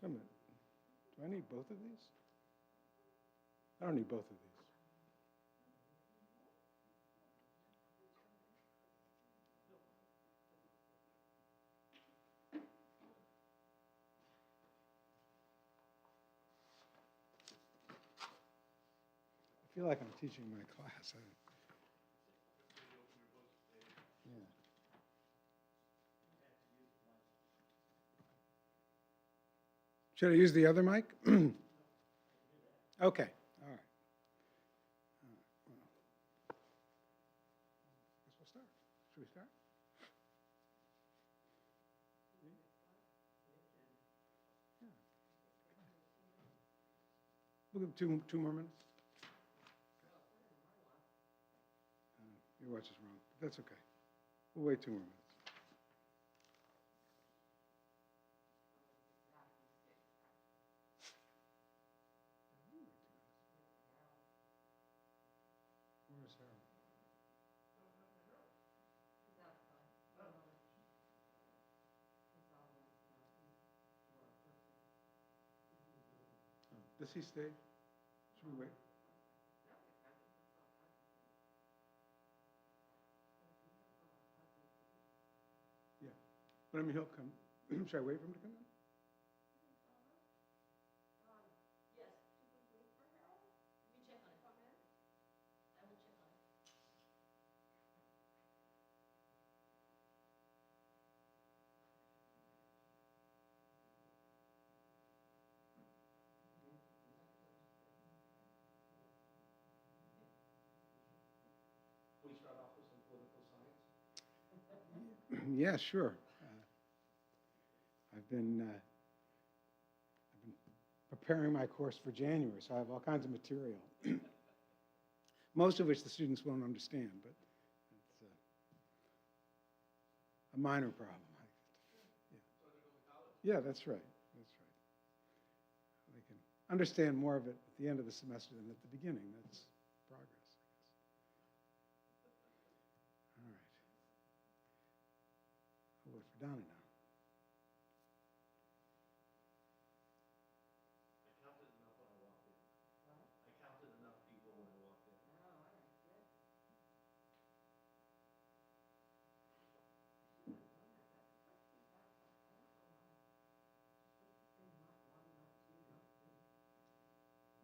Wait a minute. Do I need both of these? I don't need both of these. I feel like I'm teaching my class. Yeah. Should I use the other mic? Okay. All right. All right. Well, I guess we'll start. Should we start? Yeah. We'll give two more minutes. Your watch is wrong, but that's okay. We'll wait 2 more minutes. Where's Harold? Oh, does he stay? Should we wait? Yeah. But I mean, he'll come. Should I wait for him to come in? We start off with some political science. Yeah, sure. I've been preparing my course for January, so I have all kinds of material. Most of which the students won't understand, but it's a minor problem. Yeah, that's right. That's right. They can understand more of it at the end of the semester than at the beginning. That's progress, I guess. All right. I'll wait for Donna now.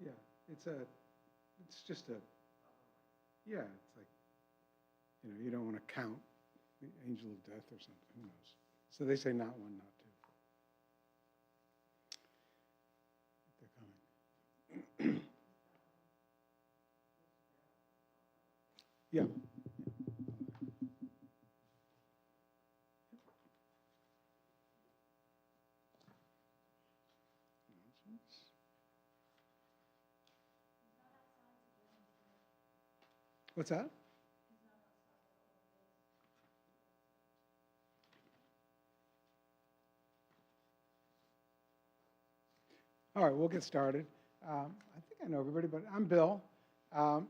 Yeah, it's just a, yeah, it's like you don't want to count the angel of death or something, who knows. So they say not one, not two. They're coming. Yeah. What's that? All right, we'll get started. I think I know everybody, but I'm Bill. I'm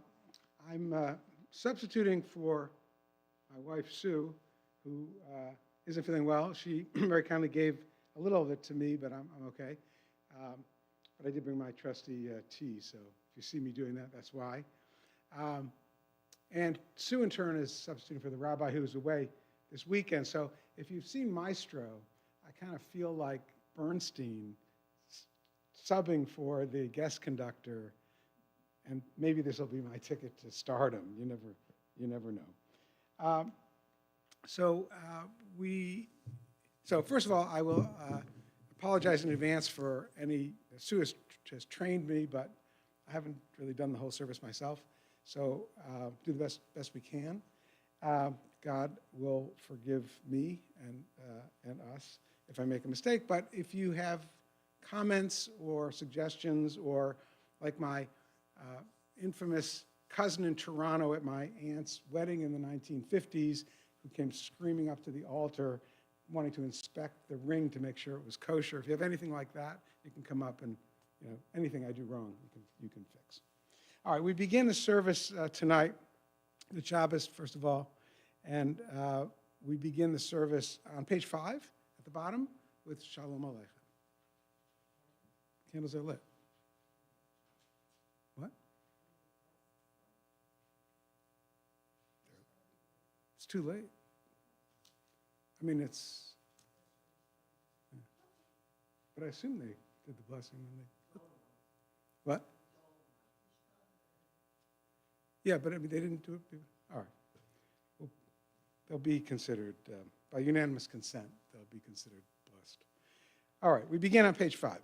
substituting for my wife, Sue, who isn't feeling well. She very kindly gave a little of it to me, but I'm okay. But I did bring my trusty tea, so if you see me doing that, that's why. And Sue, in turn, is substituting for the rabbi who's away this weekend. So if you've seen Maestro, I kind of feel like Bernstein subbing for the guest conductor, and maybe this will be my ticket to stardom. You never know. So first of all, I will apologize in advance for any. Sue has trained me, but I haven't really done the whole service myself. So do the best we can. God will forgive me and us if I make a mistake. But if you have comments or suggestions, or like my infamous cousin in Toronto at my aunt's wedding in the 1950s, who came screaming up to the altar wanting to inspect the ring to make sure it was kosher. If you have anything like that, you can come up and, anything I do wrong, you can fix. All right, we begin the service tonight with Shabbat, first of all, and we begin the service on page 5 at the bottom with Shalom Aleichem. Candles are lit. What? It's too late. I mean, it's, yeah. But I assume they did the blessing when they, what? Yeah, but I mean, they didn't do it. All right. Well, they'll be considered, by unanimous consent, they'll be considered blessed. All right, we begin on page 5.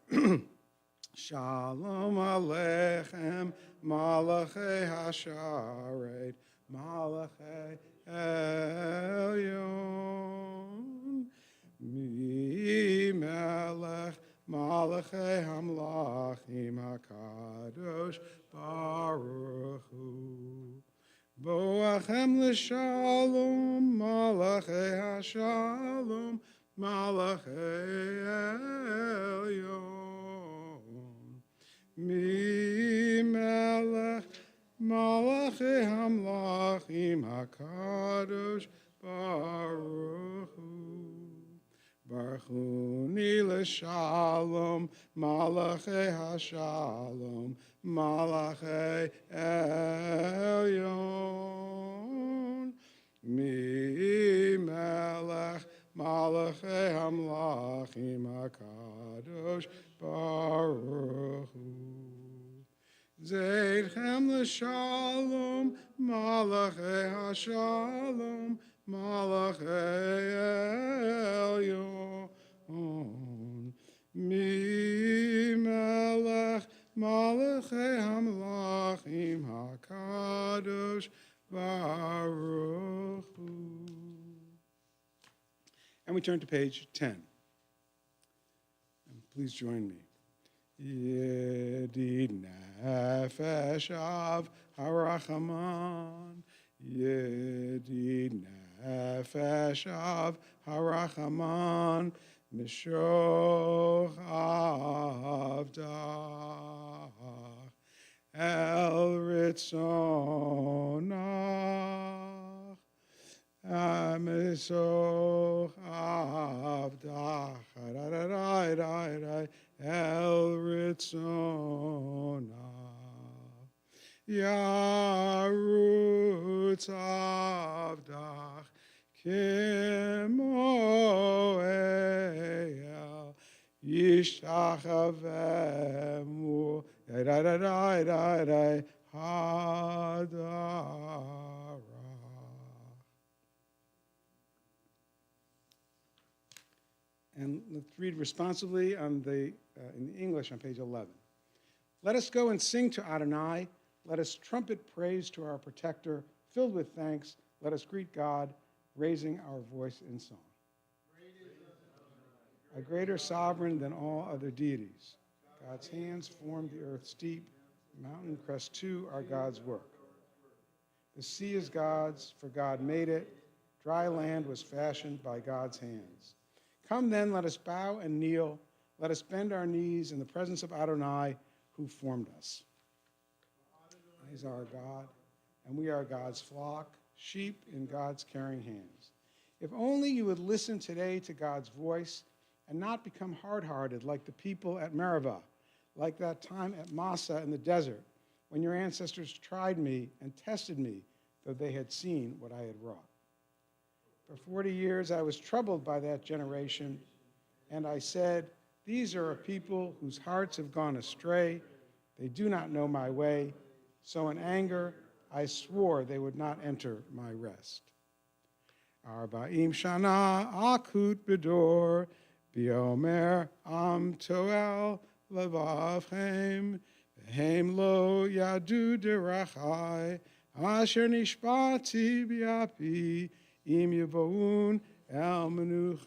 Shalom Aleichem, Malachei Hasharet, Malachei Elyon, Mi Melech, Malachei Hamlachim HaKadosh, Baruch Hu. Boachem l'shalom, Malachei Hashalom, Malachei Elyon. Mi melech malachei hamlachim hakadosh baruch hu. Baruch hu ni l'shalom malachei hashalom malachei elyon. Mi melech malachei hamlachim hakadosh baruch hu. Zeidchem l'shalom, malachei hashalom, malachei elyon. Mi melech malachei hamlachim hakadosh baruch hu. And we turn to page 10. And please join me. Yedid nefesh av harachaman, Yedid nefesh av harachaman, Mishoch avdach el ritzonach, Amisoch avdach El Ritzona Yarutz Avdach Kimo El Yishtachavemu Hadarach And let's read responsibly in the English on page 11. Let us go and sing to Adonai. Let us trumpet praise to our protector. Filled with thanks, let us greet God, raising our voice in song. A greater sovereign than all other deities. God's hands formed the earth's deep. Mountain crests too are God's work. The sea is God's, for God made it. Dry land was fashioned by God's hands. Come then, let us bow and kneel. Let us bend our knees in the presence of Adonai, who formed us. He is our God, and we are God's flock, sheep in God's caring hands. If only you would listen today to God's voice and not become hard-hearted like the people at Meribah, like that time at Massa in the desert, when your ancestors tried me and tested me, though they had seen what I had wrought. For 40 years I was troubled by that generation, and I said, these are a people whose hearts have gone astray. They do not know my way. So in anger I swore they would not enter my rest. Arba'im shana akut bedor, biomer am toel levavchem, v'hem lo yadu derachai, asher nishbati biapi, im yavoun el menuchati.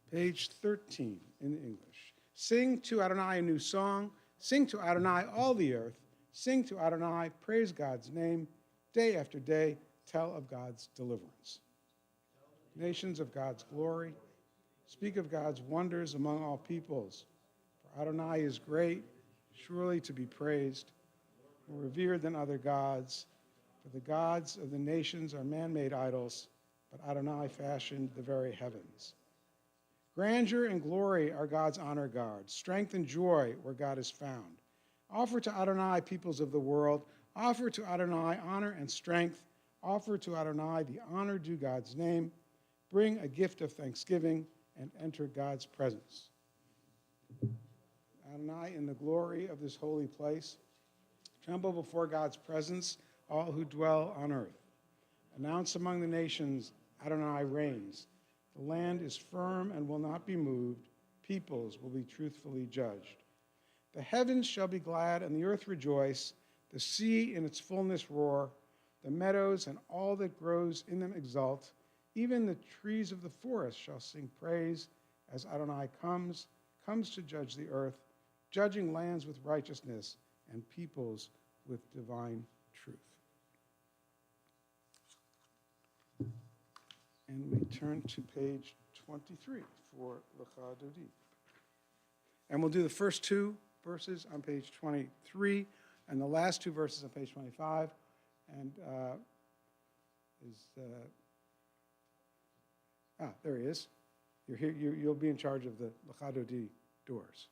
Page 13 in the English. Sing to Adonai a new song. Sing to Adonai all the earth. Sing to Adonai, praise God's name. Day after day, tell of God's deliverance. Nations of God's glory, speak of God's wonders among all peoples. For Adonai is great, surely to be praised, more revered than other gods. For the gods of the nations are man-made idols, but Adonai fashioned the very heavens. Grandeur and glory are God's honor guards, strength and joy where God is found. Offer to Adonai, peoples of the world. Offer to Adonai honor and strength. Offer to Adonai the honor due God's name. Bring a gift of thanksgiving and enter God's presence. Adonai, in the glory of this holy place, tremble before God's presence, all who dwell on earth. Announce among the nations, Adonai reigns. The land is firm and will not be moved. Peoples will be truthfully judged. The heavens shall be glad and the earth rejoice. The sea in its fullness roar. The meadows and all that grows in them exult. Even the trees of the forest shall sing praise as Adonai comes to judge the earth, judging lands with righteousness and peoples with divine truth. And we turn to page 23 for Lecha Dodi. And we'll do the first two verses on page 23 and the last two verses on page 25. And there he is. You're here. You'll be in charge of the Lecha Dodi doors.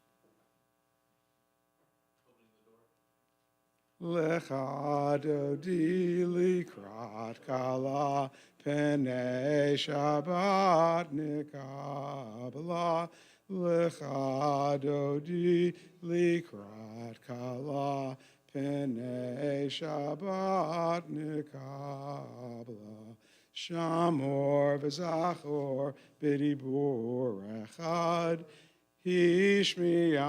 Lecha Dodi likrat kala penei Shabbat nikabla. Lecha Dodi likrat kala penei Shabbat nikabla. Shamor v'zachor b'dibur echad. Hishmianu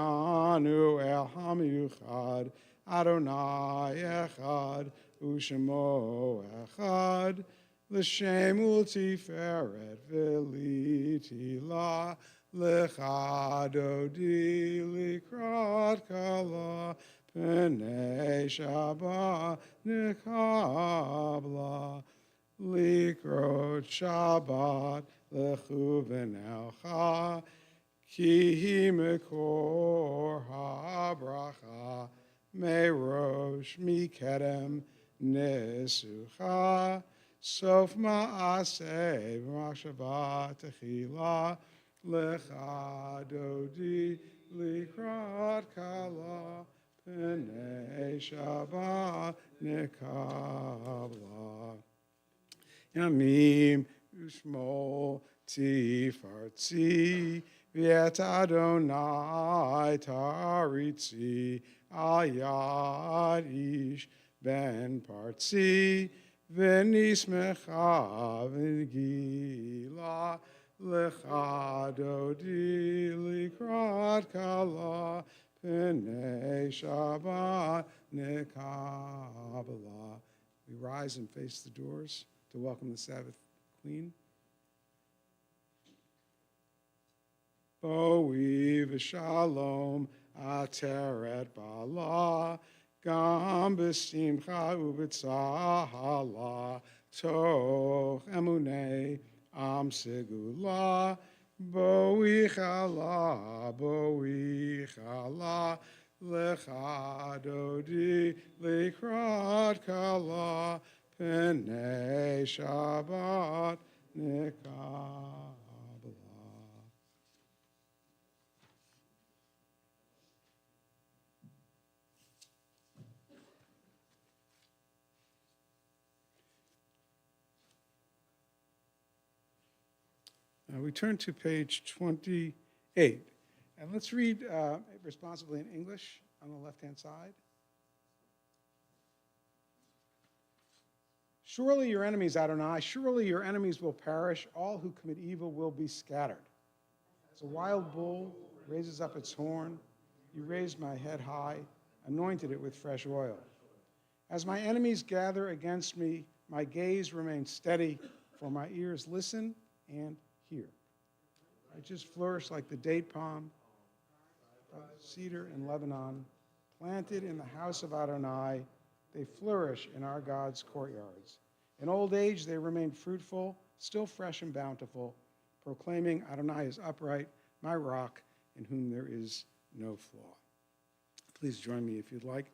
el hamiyuchad. Adonai echad u'shemo echad. L'shem u'tiferet v'litila. Lecha Dodi likrat kala. Penei Shabbat nikabla. Likrot Shabbat lechu v'nelcha, ki hi mekor habracha, merosh mikedem nesucha, sof ma'aseh v'machshavat techila, lecha Dodi likrot kala, penei Shabbat nikabla. Yamim ushmo tifartzi v'et Adonai taritzi al yad ish ben partzi v'nismecha v'gila lecha dodi likrat kala p'nei Shabbat nekabala. We rise and face the doors to welcome the Sabbath Queen. Boi v'shalom ateret bala gam b'simcha u'b'tzahala toch emunei am segula boi chala lecha dodi likrat kala p'nei Shabbat nekabala. We turn to page 28, and let's read responsibly in English on the left-hand side. Surely your enemies, Adonai, surely your enemies will perish. All who commit evil will be scattered. As a wild bull raises up its horn, you raised my head high, anointed it with fresh oil. As my enemies gather against me, my gaze remains steady, for my ears listen and hear. I just flourish like the date palm, cedar in Lebanon, planted in the house of Adonai. They flourish in our God's courtyards. In old age, they remain fruitful, still fresh and bountiful, proclaiming Adonai is upright, my rock, in whom there is no flaw. Please join me, if you'd like,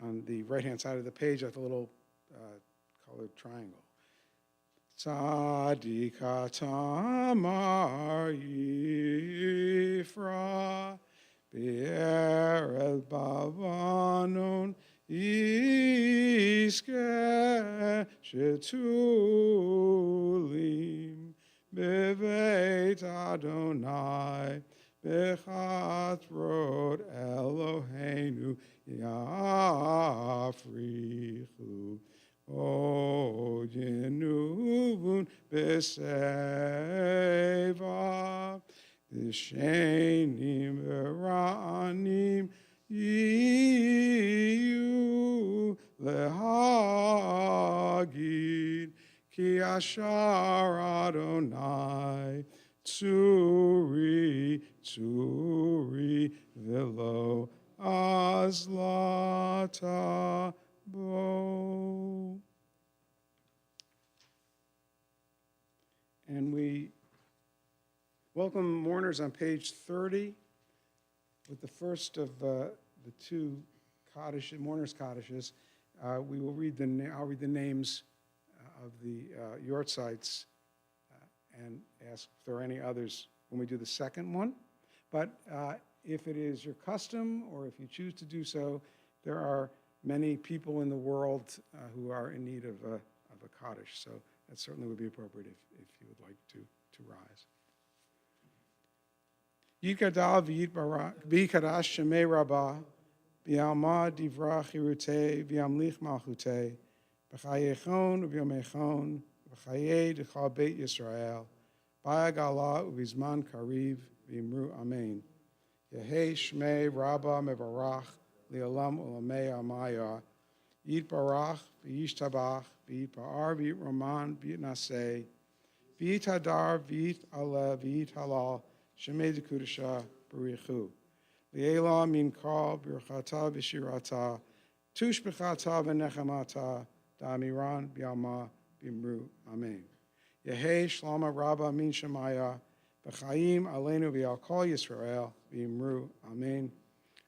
on the right-hand side of the page at the little colored triangle. Tzadika tamar yifra be'erev bavanon iske shetulim beveit Adonai bechatrot Eloheinu yafrichu. O Yenuvun Beseva, Vishenim Veranim Yiyu Lehagid, Ki Ashar Adonai, Tsuri, Tsuri, Velo Azlata. And we welcome mourners on page 30 with the first of the two mourners' kadishes. I'll read the names of the yortzites and ask if there are any others when we do the second one. But if it is your custom, or if you choose to do so, there are many people in the world who are in need of a kaddish, so that certainly would be appropriate if you would like to rise. Yikadal v'yikadash shemei rabbah v'yalma divra chirutei v'yamlich malchutei b'chayechon v'yomechon v'chayei d'chal beit Yisrael b'ayagala u'vizman kariv v'imru amen. Yehei shmei rabbah mevarach Li'olam ulamei amaya, Yitbarach, V'yishtabach, V'yitbar, V'yitraman, V'yitnaseh, V'yitadar, V'yit'aleh, V'yithalal, Shemei D'Kudasha, B'richu. Li'ela min kol, B'rchata v'shirata, Tush b'chata v'nechamata, Da'amiran, B'yalma, B'imru, Amen. Yehei Shlama Rabba min Shemaya, V'chaim aleinu v'yal kol Yisrael, B'imru, Amen.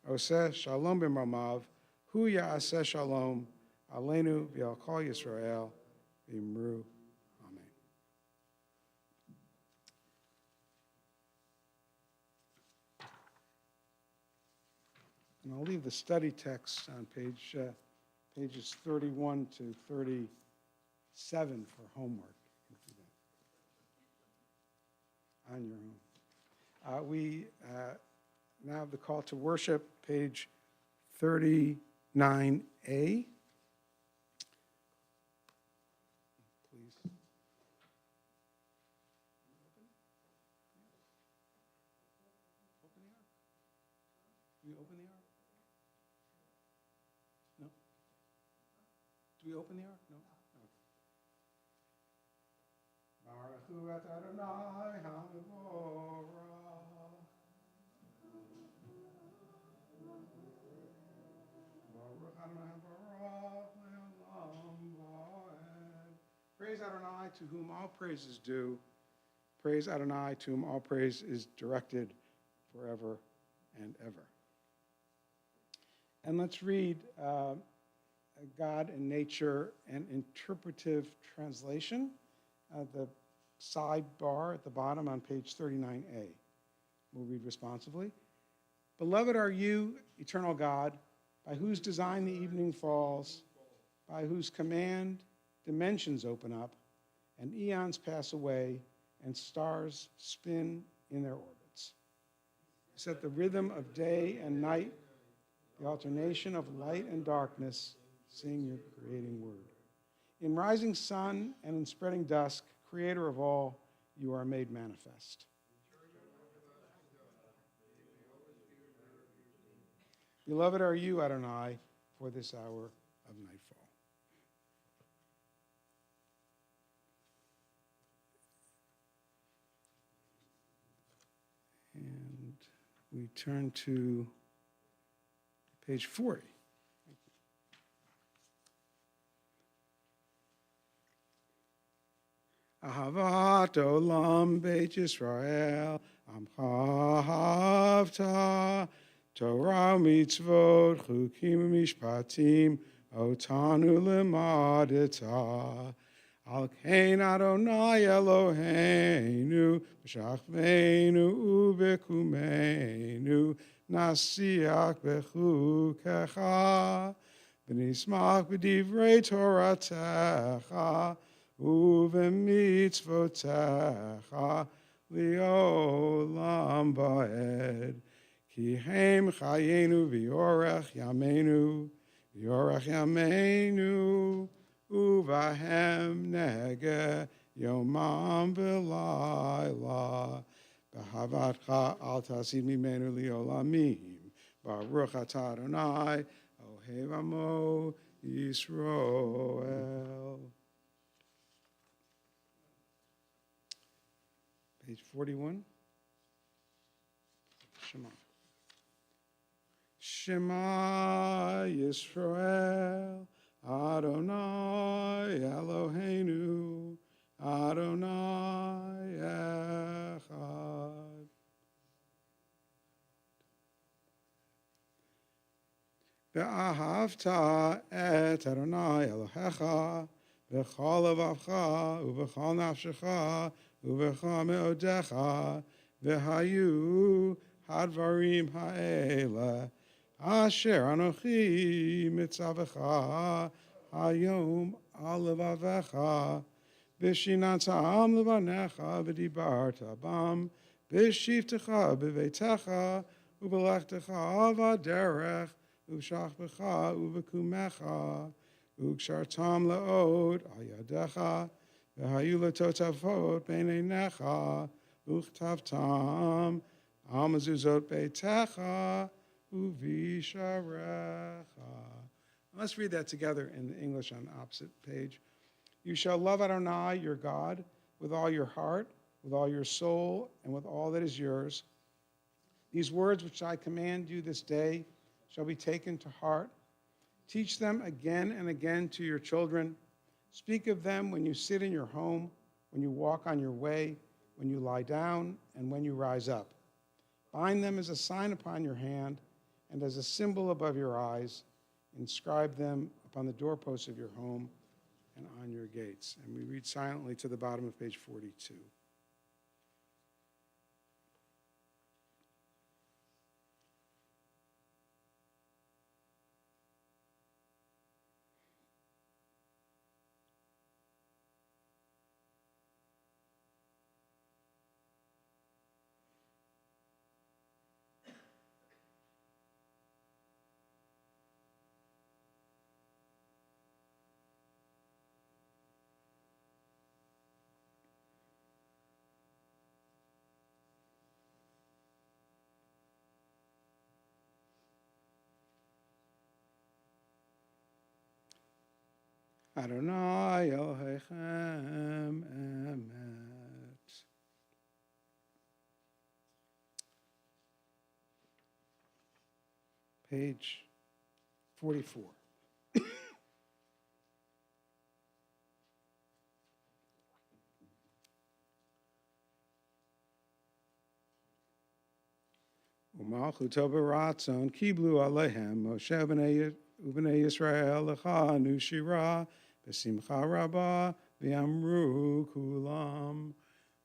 Oseh shalom b'mamav, hu ya'aseh shalom, aleinu v'al kol Yisrael, v'imru, amen. And I'll leave the study text on pages 31 to 37 for homework. You can do that on your own. We now have the call to worship, page 39A. we open the ark? No? Do we open the ark? No? Baruch hu et Adonai HaMevorach. Baruch Adonai HaMevorach le'olam va'ed. Praise Adonai, to whom all praise is due. Praise Adonai, to whom all praise is directed forever and ever. And let's read God and Nature, an interpretive translation. The sidebar at the bottom on page 39a. We'll read responsively. Beloved are you, eternal God, by whose design the evening falls, by whose command dimensions open up, and eons pass away, and stars spin in their orbits. You set the rhythm of day and night, the alternation of light and darkness, sing your creating word. In rising sun and in spreading dusk, Creator of all, you are made manifest. Beloved are you, Adonai, for this hour of nightfall. And we turn to page 40. Ahavat olam beit Yisrael, amcha ahavta, Torah mitzvot, chukim mishpatim, otanu lemadeta. Al kein Adonai Eloheinu, b'shachveinu ubekumenu, nasiach bechukecha, v'nismach b'divrei Toratecha, uv'mitzvotecha li'olam ba'ed. Ki heim chayenu v'yorech yameinu, uvahem nege yomam v'layla. B'havatcha al tasid mimenu li'olamim. Baruch atah Adonai, ohev amo Yisroel. Page 41. Shema. Shema Yisrael, Adonai Eloheinu, Adonai Echad. Ve'ahavta et Adonai Elohecha, v'chol levavcha, u'v'chol nafshecha, u'v'chol me'odecha, v'hayu hadvarim ha'ela, asher anochi mitzavecha, hayom al levavecha, v'shinatam levanecha, v'dibarta bam, v'shivtecha b'veitecha, u'b'lechtecha v'aderech, u'shachbecha u'v'kumecha, u'kshartam le'od al yadecha, v'hayu letotavot b'neinecha, u'chtavtam Amazuzot beitecha uvisharecha. Let's read that together in the English on the opposite page. You shall love Adonai, your God, with all your heart, with all your soul, and with all that is yours. These words which I command you this day shall be taken to heart. Teach them again and again to your children. Speak of them when you sit in your home, when you walk on your way, when you lie down, and when you rise up. Bind them as a sign upon your hand and as a symbol above your eyes. Inscribe them upon the doorposts of your home and on your gates. And we read silently to the bottom of page 42. Adonai Elohechem emet. Page 44. Umalchuto baratzon kiblu alehem Moshe ubnei Yisrael lechanu shira b'simcha rabba v'amru kulam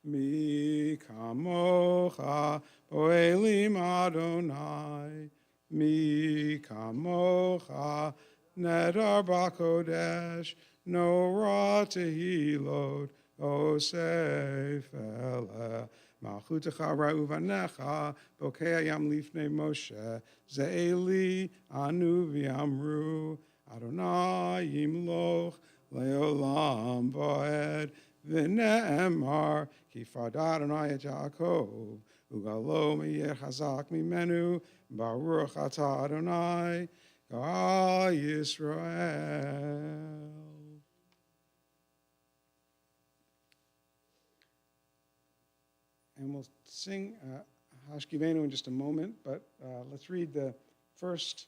mi kamocha poelim Adonai mi kamocha nedar b'kodesh nora tehilot osef eleh Malchutecha ra'uvanecha, bokei yam lifnei Moshe, ze'eli anu v'yamru, Adonai yimloch le'olam bo'ed, v'ne'emar, ki fada Adonai et Yaakov, ugalo meyeh chazak mimenu, baruch atah Adonai, Gal Yisrael. And we'll sing Hashkivenu in just a moment, but let's read the first,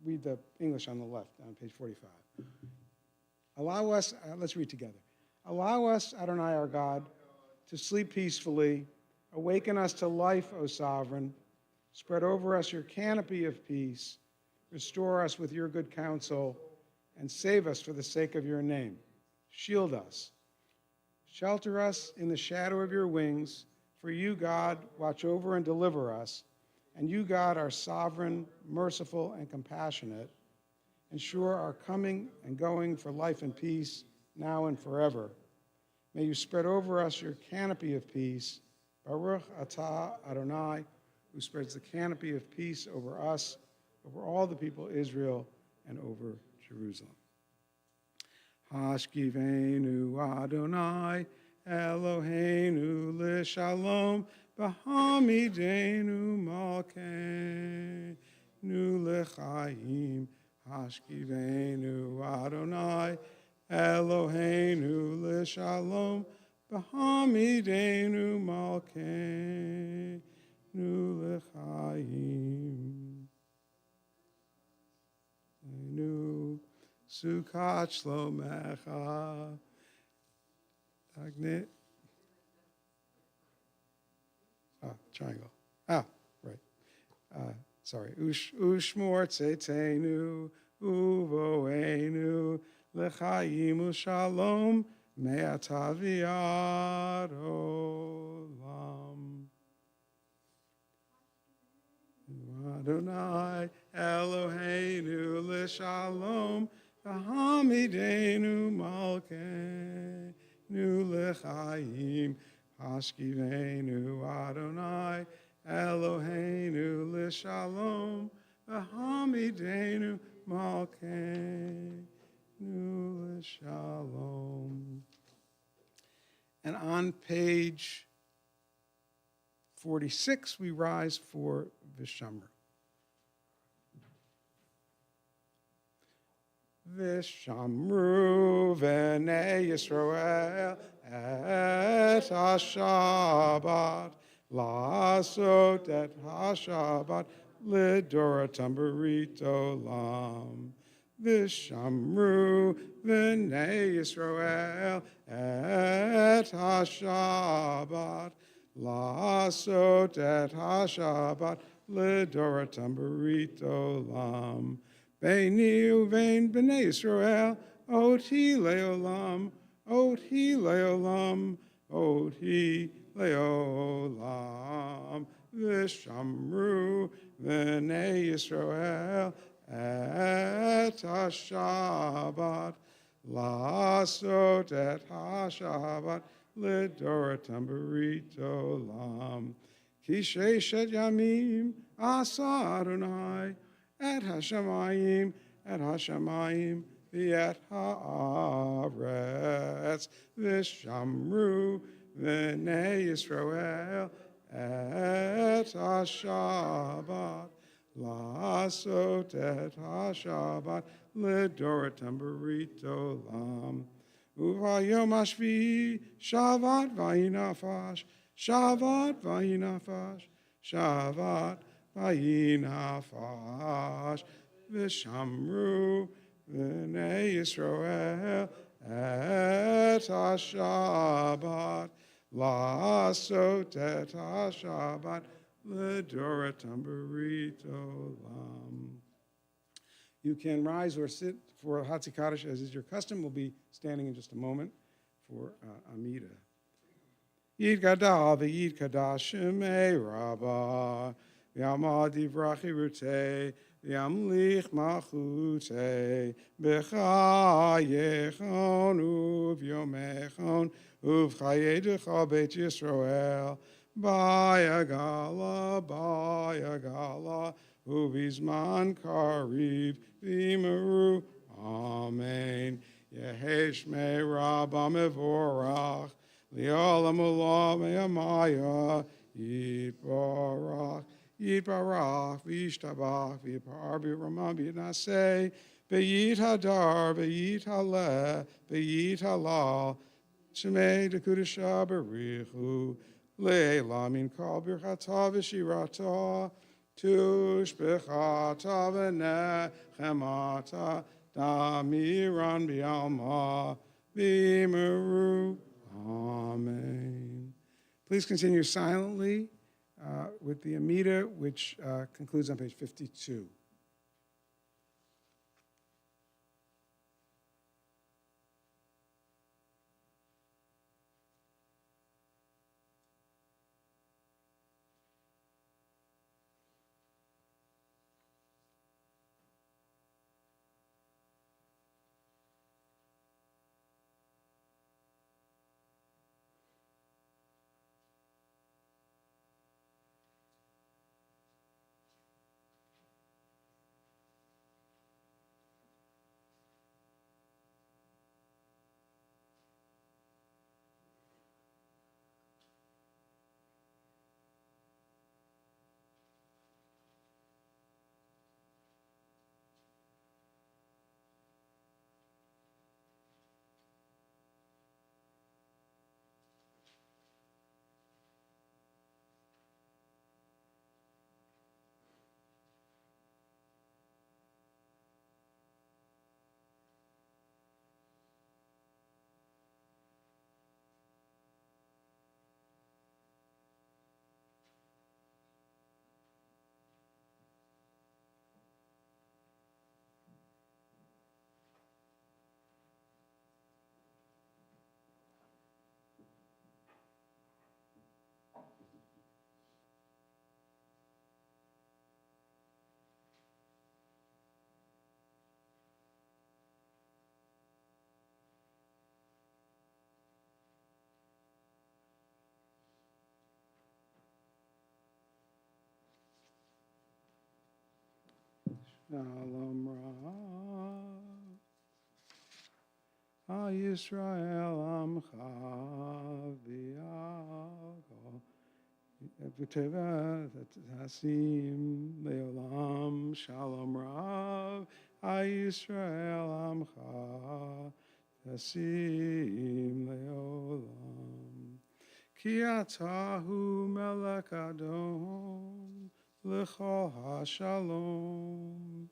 read the English on the left on page 45. Allow us, let's read together. Allow us, Adonai our God, to sleep peacefully. Awaken us to life, O sovereign. Spread over us your canopy of peace. Restore us with your good counsel, and save us for the sake of your name. Shield us. Shelter us in the shadow of your wings, for you, God, watch over and deliver us, and you, God, are sovereign, merciful, and compassionate. Ensure our coming and going for life and peace, now and forever. May you spread over us your canopy of peace, Baruch atah Adonai, who spreads the canopy of peace over us, over all the people of Israel, and over Jerusalem. Hashkivenu Adonai Eloheinu l'shalom b'hamidenu malkeinu l'chaim. Hashkivenu Adonai Eloheinu l'shalom b'hamidenu malkeinu l'chaim. Sukkot Shlomecha. Tagnit. Triangle. Right. Sorry. Ushmor tzeitenu, uvoenu, l'chaim u'shalom, me'ata v'ad olam. Adonai Eloheinu l'shalom, Hamidenu malkeinu l'chaim. Hashkivenu Adonai Eloheinu l'shalom, Hamidenu malkeinu l'shalom. And on page 46, we rise for Vishamru. Vishamru v'nei Yisrael et ha-Shabbat, la'asot et ha-Shabbat, l'doratam berit olam. Vishamru v'nei Yisrael et ha-Shabbat, la'asot et ha-Shabbat, l'doratam berit olam. Beini uvein b'nei Yisrael, oti leolam, oti leolam, oti leolam. Vishamru v'nei Yisrael et ha-Shabbat, la'asot et ha-Shabbat, l'doratam berit olam. Ki sheishet yamim asa Adonai, et hashamayim, v'et ha'aretz, v'shamru v'nei Yisrael, et ha-Shabbat, לעשות את השבת לדורותם ברית עולם. וביום השביעי שבת ויהי נפש, שבת ויהי נפש, שבת ויהי נפש, ושמרו בני ישראל את השבת, לעשות את השבת לדורותם ברית עולם. You can rise or sit for Hatzi Kaddish as is your custom. We'll be standing in just a moment for Amida. Yid Gadal v'Yid Kadash Shemei Rabbah v'Yamad Yivrachi Rutei v'Yamlich Malchutei b'Chayechon u'v'Yomechon u'v'Chayedecha Beit Yisrael Bayagala Uvizman Kariv Vimaru. Amen. Yeheshme Rabba Mevorach Li'olam Olam Me'amaya Yitbarach V'Yishtabach V'Yipar B'Ramah B'Yinaseh V'Yit Hadar V'Yit Haleh V'Yit Halal Shemei Dekudesha B'Richu Le'la Min Kol Birchata V'Shirata Tushbechata v'nechemata damiran bi'alma v'meru. Amen. Please continue silently with the Amida, which concludes on page 52. Shalom Rav Yisrael Amcha V'Yavo V'Teva Tasim Leolam Shalom Rav Yisrael Amcha Tasim Leolam Ki Atahu Melech Adon L'chol HaShalom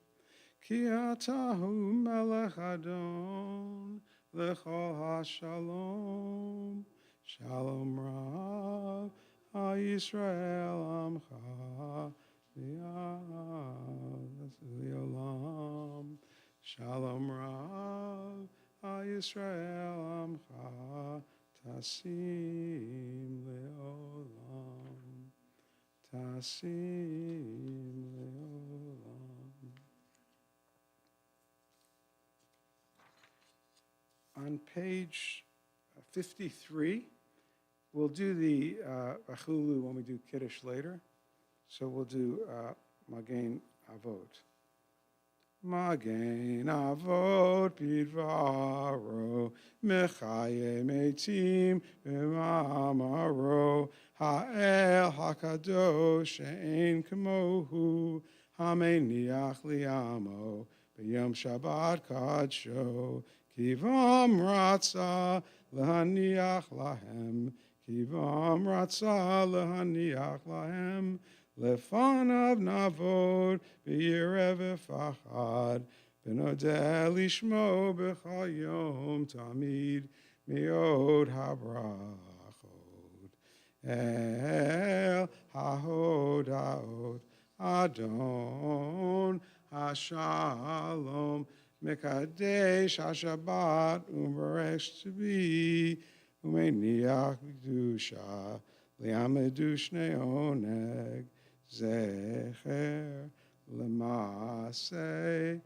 Ki Atahu Melech Adon L'chol HaShalom Shalom Rav HaYisrael Amcha V'Olam Shalom Rav HaYisrael Amcha Tasim Leolam Tasim Leolam. On page 53, we'll do the Achulu when we do Kiddush later. So we'll do Magen Avot. Magen Avot Bidvaro Mechaye Meitim V'Mamaro Ha'el HaKadosh She'en Kamohu Hameniach liamo, b'yom Shabbat kadsho, kivam ratza lehaniach lahem, kivam ratza lehaniach lahem, lefanav navod, b'yirev efachad, b'nodeh lishmo b'chal yom tamid, miod habrachot. El hahodahot Adon Hashalom Mekadesh HaShabbat Umeresh Tzvi Umeniach Kedusha Liamedu Shnei Oneg Zecher Lemase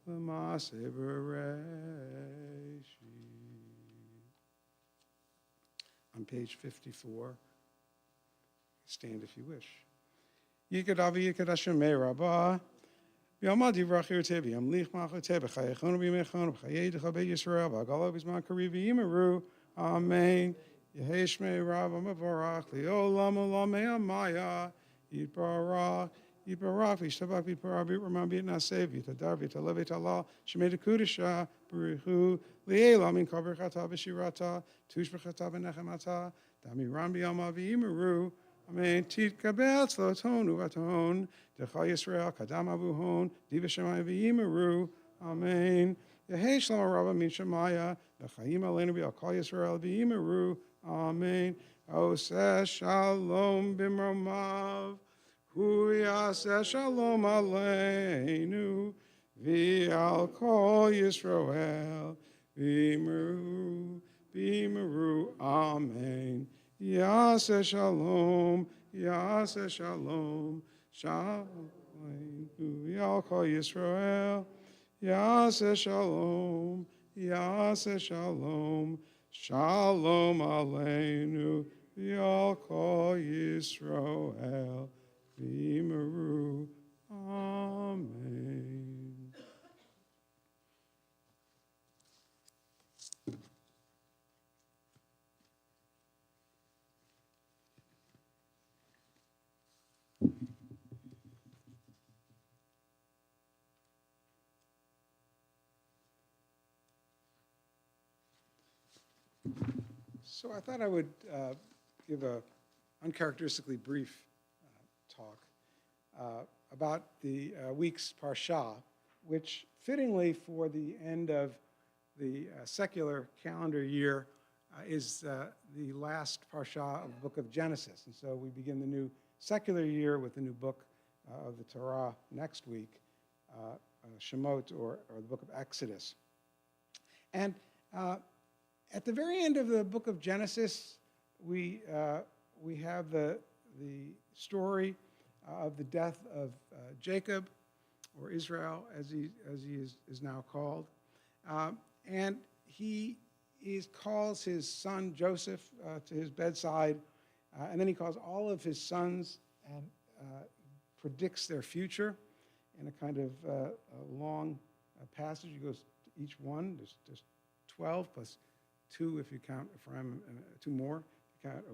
Bereshit. On page 54, stand if you wish. Yikadavi Yikadashim Rabba. Yamad Yivrachir Tevi, Amlich Machote, Bechayechon, Bimechon, Bechayedcha Be Yisrael, Bagala Bisman Karivi Yimeru. Amen. Yeheshme Rabba Mavarach, Leolam Olame Amaya, Yiparach, Vishtabak, Yiparach, Ramam Bit Nasev, Yitadar, Vitalev, Vitala, Shemed Kudisha, Burihu, Lielam in Kaberchata, Bishirata, Tushbechata, Benechemata, Dami Rambi Amavi Yimeru. Amen. Tit kabel tzloton uvaton decha Yisrael kadam avuhon diva shemayim v'yimeru. Amen. Yehei shlom rabba min shemaya v'chayim aleinu v'yakal Yisrael v'yimeru. Amen. Oseh shalom b'mromav hu yaseh shalom aleinu v'al kol Yisrael v'yimeru. Amen. Yaseh shalom, Yaseh shalom, shalom, Yal Kol Yisrael. Yaseh shalom, Yaseh shalom, shalom aleinu, Yal Kol Yisrael, v'yimeru. Amen. So I thought I would give a uncharacteristically brief talk about the week's Parsha, which fittingly for the end of the secular calendar year is the last Parsha of the book of Genesis. And so we begin the new secular year with the new book of the Torah next week, Shemot, or the book of Exodus. And at the very end of the book of Genesis, we have the story of the death of Jacob, or Israel, as he is now called, and he calls his son Joseph to his bedside, and then he calls all of his sons and predicts their future in a kind of a long passage. He goes to each one. There's 12 plus 2 if you count Ephraim, 2 more.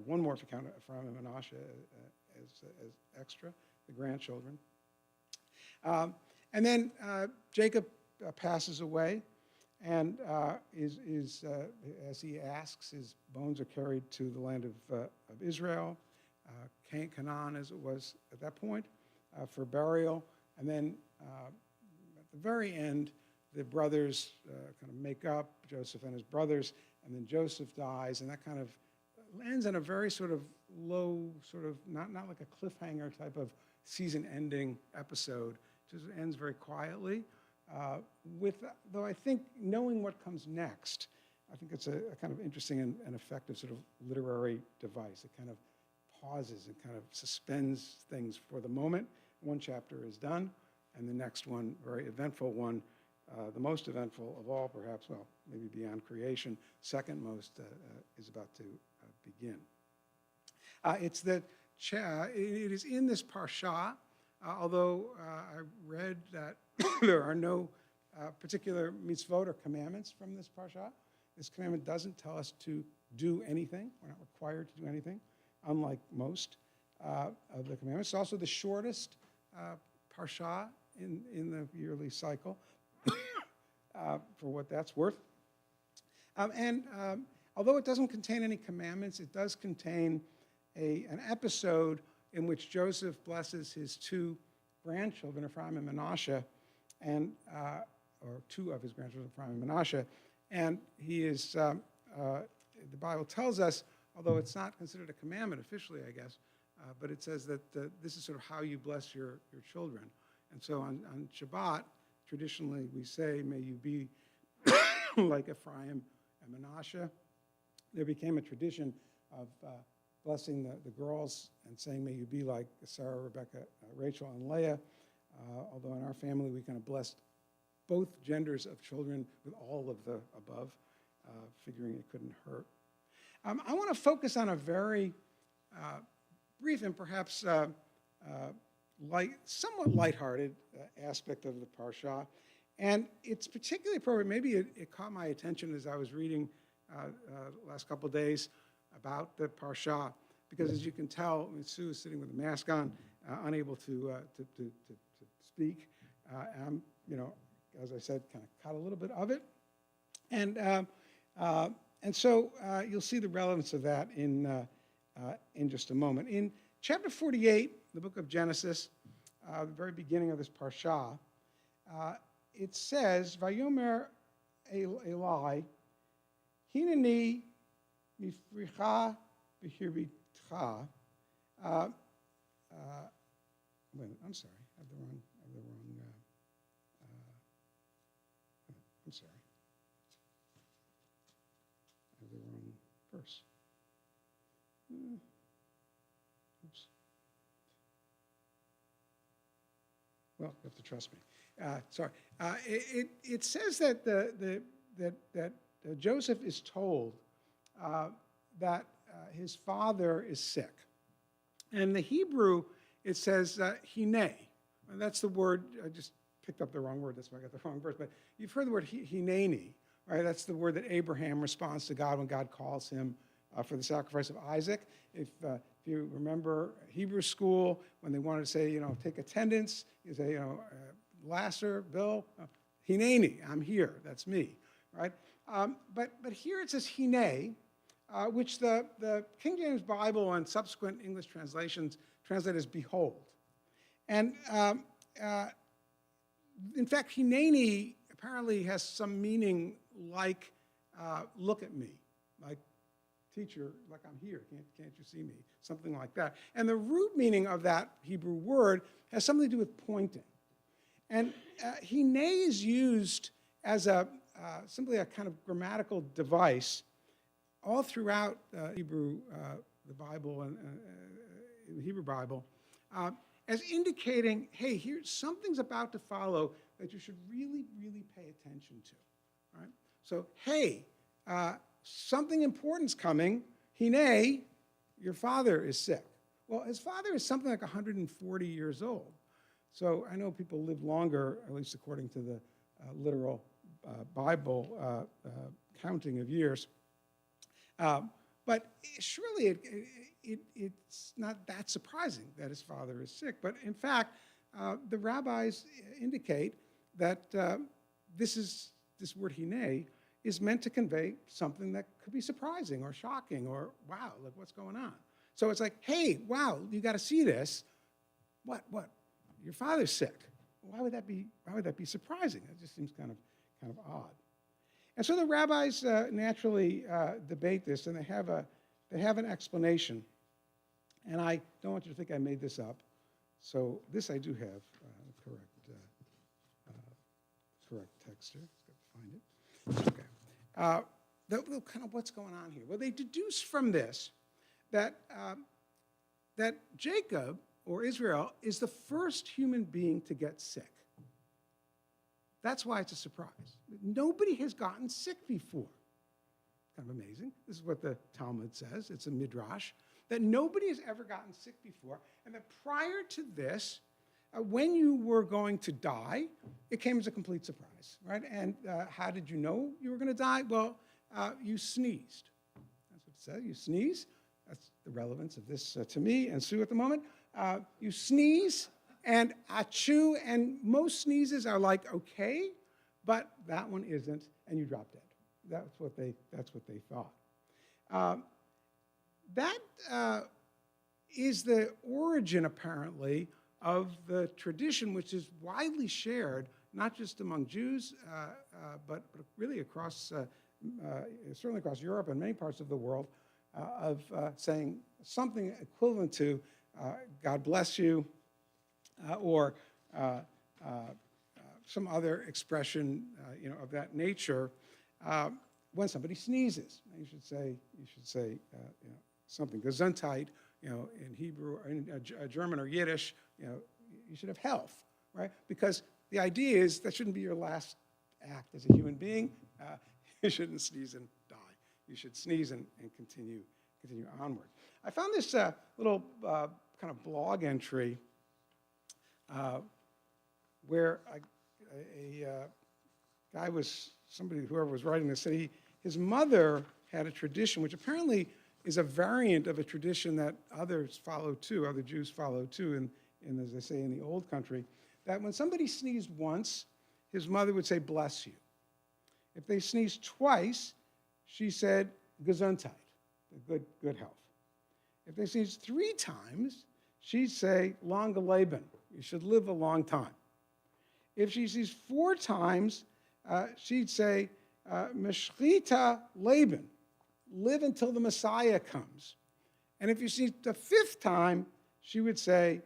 One more if you count Ephraim and Manasseh as extra, the grandchildren. And then Jacob passes away, and as he asks, his bones are carried to the land of Israel, Canaan as it was at that point, for burial. And then at the very end, the brothers kind of make up, Joseph and his brothers, and then Joseph dies, and that kind of ends in a very sort of low, sort of not like a cliffhanger type of season-ending episode. Just ends very quietly. Though I think knowing what comes next, I think it's a kind of interesting and effective sort of literary device. It kind of pauses and kind of suspends things for the moment. One chapter is done, and the next one, very eventful one, the most eventful of all, perhaps, well, maybe beyond creation, second most is about to begin. It is in this parsha, although I read that there are no particular mitzvot or commandments from this parsha. This commandment doesn't tell us to do anything. We're not required to do anything, unlike most of the commandments. It's also the shortest parsha in the yearly cycle, for what that's worth. Although it doesn't contain any commandments, it does contain an episode in which Joseph blesses his two grandchildren, Ephraim and Manasseh, or two of his grandchildren, Ephraim and Manasseh. And he is, the Bible tells us, although it's not considered a commandment officially, I guess, but it says that this is sort of how you bless your children. And so on Shabbat, traditionally we say, may you be like Ephraim and Manasseh. There became a tradition of blessing the girls and saying, may you be like Sarah, Rebecca, Rachel, and Leah. Although in our family we kind of blessed both genders of children with all of the above, figuring it couldn't hurt. I want to focus on a very brief and perhaps somewhat lighthearted aspect of the Parsha. And it's particularly appropriate, maybe it caught my attention as I was reading the last couple of days about the Parsha, because as you can tell, Sue is sitting with a mask on, unable to speak. I'm, as I said, kind of caught a little bit of it. And so you'll see the relevance of that in just a moment. In chapter 48, the book of Genesis, the very beginning of this Parsha, it says, Vayomer Eli, Hineni mifricha b'hirbitcha. Wait, I'm sorry, I have the wrong. I'm sorry, I have the wrong verse. Oops. Well, you have to trust me. Sorry. It says that that Joseph is told that his father is sick. And in the Hebrew, it says hine. And that's the word, I just picked up the wrong word, that's why I got the wrong verse. But you've heard the word hineni, right? That's the word that Abraham responds to God when God calls him for the sacrifice of Isaac. If you remember Hebrew school, when they wanted to say, take attendance, you say, Lasser, Bill, hineni, I'm here, that's me, right? But here it says hine, which the King James Bible and subsequent English translations translate as behold. And in fact, hineni apparently has some meaning like look at me, like teacher, like I'm here, can't you see me? Something like that. And the root meaning of that Hebrew word has something to do with pointing. And hine is used as simply a kind of grammatical device all throughout Hebrew, the Bible and the Hebrew Bible, as indicating, hey, here's something's about to follow that you should really, really pay attention to. Right? So, hey, something important's coming. Hine, your father is sick. Well, his father is something like 140 years old. So I know people live longer, at least according to the literal Bible counting of years. But surely it's not that surprising that his father is sick. But in fact, the rabbis indicate that this word hine is meant to convey something that could be surprising or shocking or, wow, look what's going on. So it's like, hey, wow, you got to see this. What? Your father's sick. Why would that be surprising? It just seems kind of odd. And so the rabbis naturally debate this, and they have an explanation. And I don't want you to think I made this up. So this I do have correct text here. Let's go find it. Okay. Kind of what's going on here? Well, they deduce from this that Jacob, or Israel, is the first human being to get sick. That's why it's a surprise. Nobody has gotten sick before. Kind of amazing. This is what the Talmud says. It's a midrash. That nobody has ever gotten sick before. And that prior to this, when you were going to die, it came as a complete surprise, right? And how did you know you were going to die? Well, you sneezed. That's what it says. You sneeze. That's the relevance of this to me and Sue at the moment. You sneeze, And achoo and most sneezes are like okay, but that one isn't, and you drop dead. That's what they thought. That is the origin, apparently, of the tradition, which is widely shared, not just among Jews, but really across, certainly across Europe and many parts of the world, of saying something equivalent to God bless you, or some other expression, of that nature. When somebody sneezes, you should say, something Gesundheit, in Hebrew or in German or Yiddish, you should have health, right? Because the idea is that shouldn't be your last act as a human being. You shouldn't sneeze and die. You should sneeze and continue onward. I found this little kind of blog entry where a guy whoever was writing this, said his mother had a tradition, which apparently is a variant of a tradition that others follow too, other Jews follow too, in as they say, in the old country, that when somebody sneezed once, his mother would say, bless you. If they sneezed twice, she said, Gesundheit, good health. If they sneezed 3 times, she'd say, lange Leben, you should live a long time. If she sneezed 4 times, she'd say, Meshrita Leben, live until the Messiah comes. And if you see the 5th time, she would say,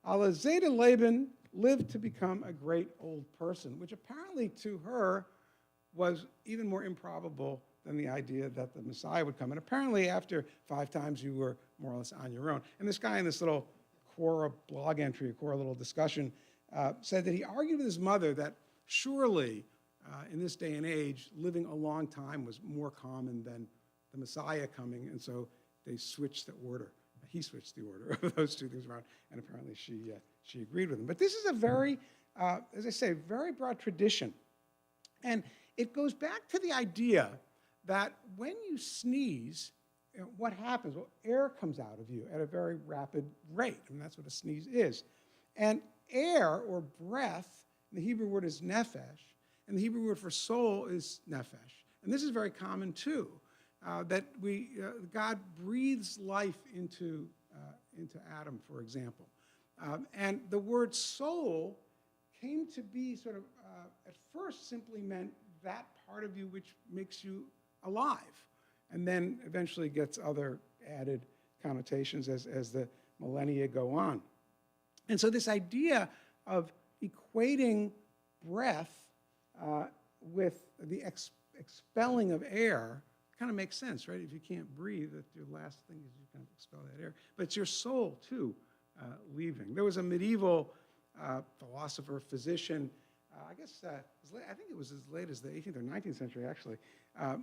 Ala Zeta Leben, live to become a great old person, which apparently to her was even more improbable than the idea that the Messiah would come. And apparently after 5 times, you were more or less on your own. And this guy in this little Quora blog entry, a Quora little discussion, said that he argued with his mother that surely in this day and age, living a long time was more common than the Messiah coming, and so they switched the order. He switched the order of those 2 things around, and apparently she agreed with him. But this is a very, as I say, very broad tradition. And it goes back to the idea that when you sneeze, what happens? Well, air comes out of you at a very rapid rate, and that's what a sneeze is. And air, or breath, the Hebrew word is nephesh, and the Hebrew word for soul is nefesh. And this is very common too, that God breathes life into Adam, for example. And the word soul came to be sort of, at first simply meant that part of you which makes you alive, and then eventually gets other added connotations as the millennia go on. And so this idea of equating breath with the expelling of air kind of makes sense, right? If you can't breathe, that your last thing is you kind of expel that air. But it's your soul, too, leaving. There was a medieval philosopher, physician, I think it was as late as the 18th or 19th century, actually,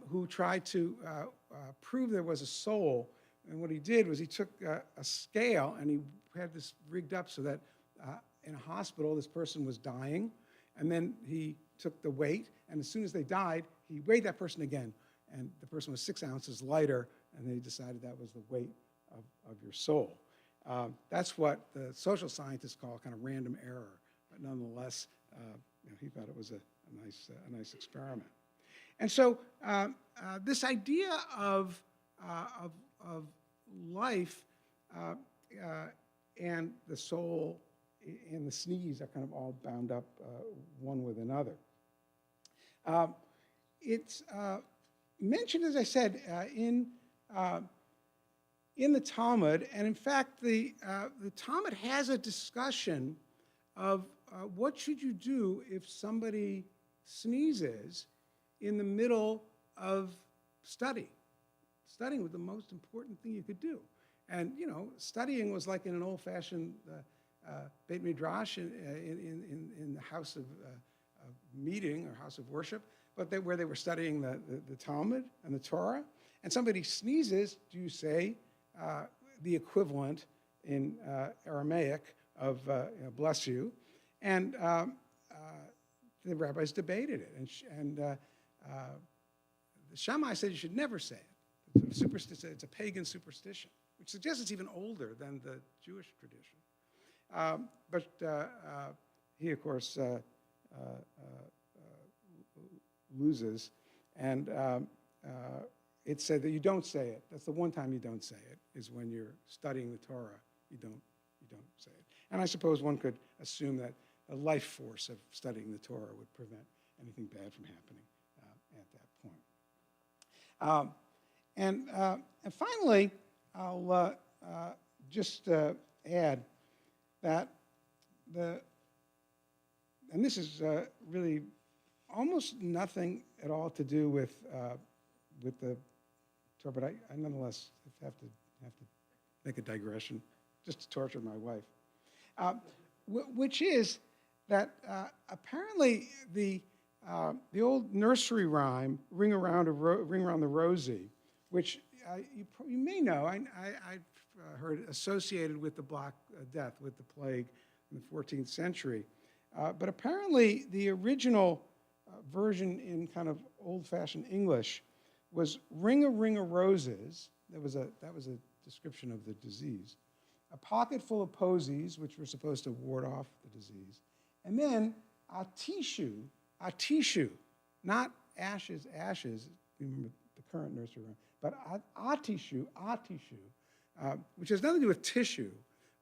who tried to prove there was a soul. And what he did was he took a scale and he had this rigged up so that in a hospital, this person was dying, and then he took the weight, and as soon as they died, he weighed that person again, and the person was 6 ounces lighter, and they decided that was the weight of your soul. That's what the social scientists call kind of random error, but nonetheless, he thought it was a nice experiment. And so this idea of life and the soul and the sneeze are kind of all bound up one with another. It's mentioned, as I said, in the Talmud, and in fact, the Talmud has a discussion of what should you do if somebody sneezes in the middle of studying. Studying was the most important thing you could do. And, studying was like in an old-fashioned Beit Midrash in the house of meeting or house of worship, but where they were studying the Talmud and the Torah. And somebody sneezes, do you say the equivalent in Aramaic of bless you? And the rabbis debated it. And the Shammai said you should never say it. It's a pagan superstition, which suggests it's even older than the Jewish tradition. But he, of course, loses. And it said that you don't say it. That's the one time you don't say it, is when you're studying the Torah. You don't say it. And I suppose one could assume that the life force of studying the Torah would prevent anything bad from happening at that point. And finally, I'll just add that and this is really almost nothing at all to do with the Torah, but I nonetheless have to make a digression just to torture my wife, which is that apparently the old nursery rhyme, "Ring around the rosy," which you may know, I've heard associated with the Black Death, with the plague in the 14th century. But apparently the original version in kind of old-fashioned English was "Ring a roses." That was a description of the disease. A pocket full of posies, which were supposed to ward off the disease. And then atishu, not ashes, remember the current nursery rhyme, but atishu, which has nothing to do with tissue,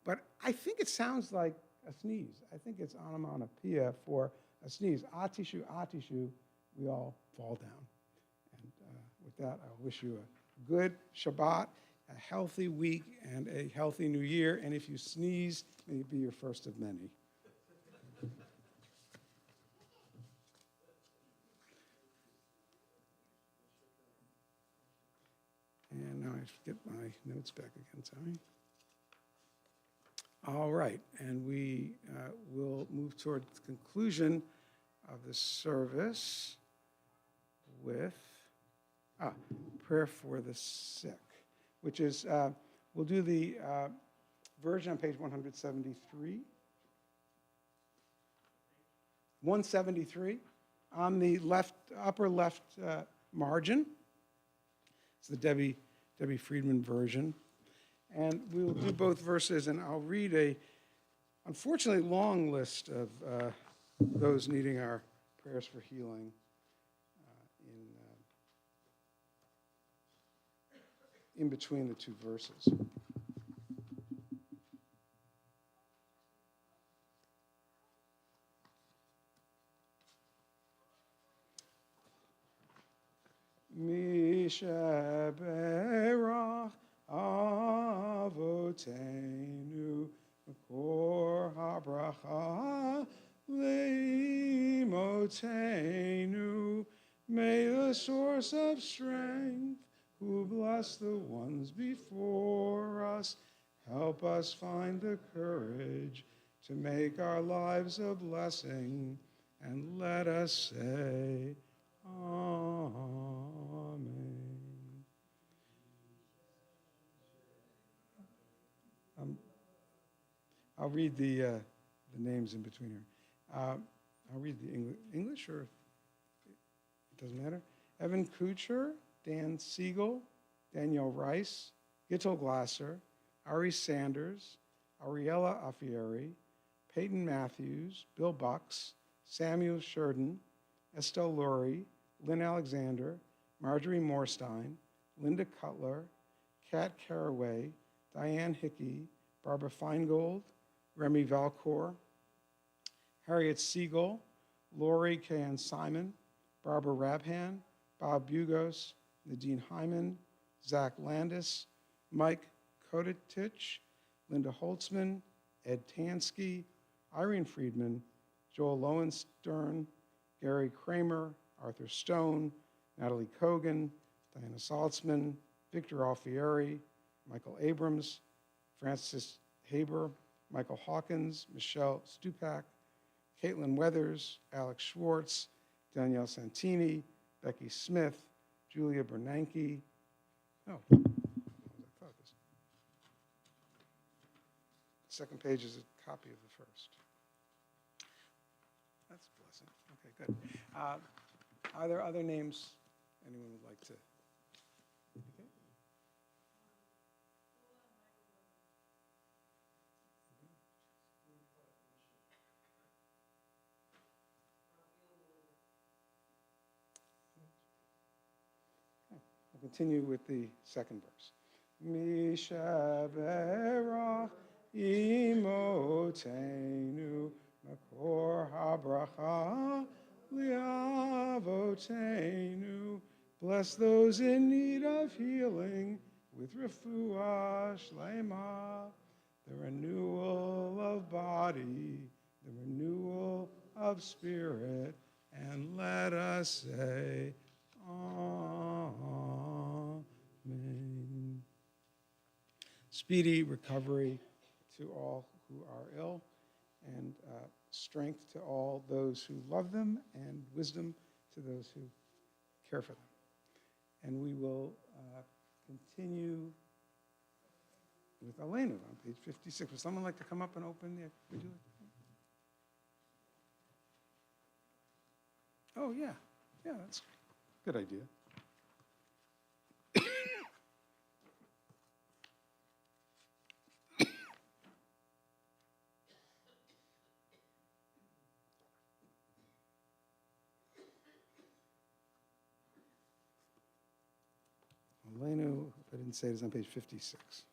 but I think it sounds like a sneeze. I think it's onomatopoeia for a sneeze. Atishu, we all fall down. And with that, I wish you a good Shabbat, a healthy week, and a healthy new year. And if you sneeze, may it be your first of many. And now I have to get my notes back again, sorry. All right, and we will move toward the conclusion of the service with prayer for the sick, which is, we'll do the version on page 173. 173 on the upper left margin. It's the Debbie Friedman version. And we will do both verses, and I'll read a, unfortunately, long list of those needing our prayers for healing in between the two verses. Misha Berach Avotenu Makor HaBracha Leimotenu. May the source of strength, who bless the ones before us, help us find the courage to make our lives a blessing, and let us say, Amen. I'll read the names in between here. I'll read the English, or it doesn't matter. Evan Kucher, Dan Siegel, Danielle Rice, Gittel Glasser, Ari Sanders, Ariella Affieri, Peyton Matthews, Bill Bucks, Samuel Sheridan, Estelle Lurie, Lynn Alexander, Marjorie Morstein, Linda Cutler, Kat Caraway, Diane Hickey, Barbara Feingold, Remy Valcourt, Harriet Siegel, Lori K. Simon, Barbara Rabhan, Bob Bugos, Nadine Hyman, Zach Landis, Mike Kodetich, Linda Holtzman, Ed Tansky, Irene Friedman, Joel Lowenstern, Gary Kramer, Arthur Stone, Natalie Kogan, Diana Saltzman, Victor Alfieri, Michael Abrams, Francis Haber, Michael Hawkins, Michelle Stupak, Caitlin Weathers, Alex Schwartz, Danielle Santini, Becky Smith, Julia Bernanke. Oh, I thought this. The second page is a copy of the first. That's a blessing. Okay, good. Are there other names anyone would like to indicate? We'll continue with the second verse. Mishaberach imotenu makor habracha liavotenu. Bless those in need of healing with refuah shlema, the renewal of body, the renewal of spirit, and let us say, Amen. Speedy recovery to all who are ill, and strength to all those who love them, and wisdom to those who care for them. And we will continue with Elena on page 56. Would someone like to come up and open the, would you? Oh, yeah. Yeah, that's a good idea. Elena, if I didn't say it, is on page 56.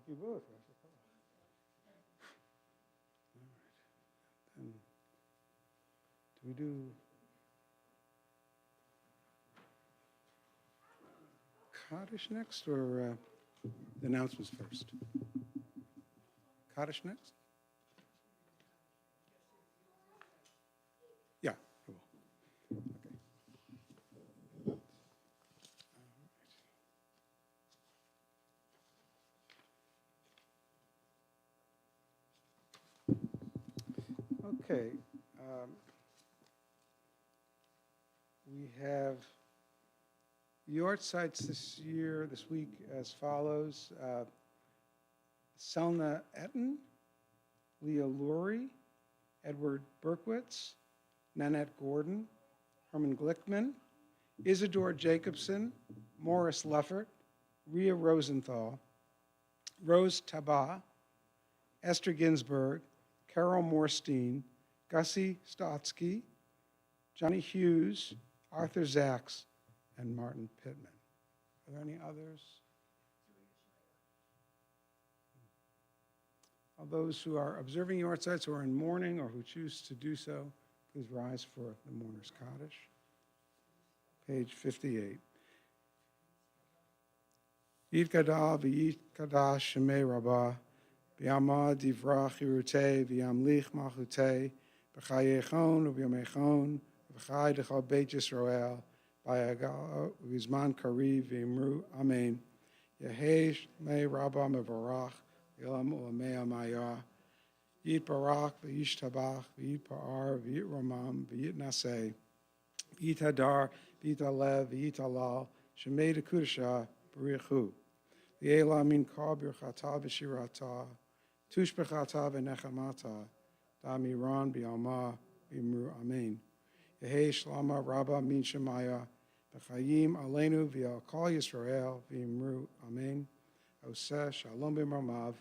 Thank you both. All right. And do we do Kaddish next or the announcements first? Kaddish next? Yeah, I will. Okay. Okay. We have yard sites this week, as follows. Selna Etten, Leah Lurie, Edward Berkowitz, Nanette Gordon, Herman Glickman, Isidore Jacobson, Morris Leffert, Rhea Rosenthal, Rose Tabah, Esther Ginsburg, Carol Morstein, Gussie Stotsky, Johnny Hughes, Arthur Zaks, and Martin Pittman. Are there any others? All those who are observing your sites who are in mourning or who choose to do so, please rise for the mourner's Kaddish. Page 58. Yid Gadal v'yid Kadash Shemei Rabbah v'yamad divrach yirutei v'yamlich malchutei b'chayechon u'b'yamechon v'chay d'chal Beit Yisrael v'yagal v'zman kariv v'imru Amen. Yehei Shemei Rabbah mevarach v'yam u'amei amayah Yid Barak v'yish tabach v'yid pa'ar v'yid ramam v'yid naseh v'yid hadar v'yid alev v'yid halal Shemei d'kudashah B'richu, V'yela min kol birchata v'shirata, tush b'chata v'nechamata, da'miran b'yalma v'imru amen. Yehei shlama rabba min shemaya, v'chayim aleinu v'yal kol Yisrael v'imru amen. Oseh shalom b'mamav,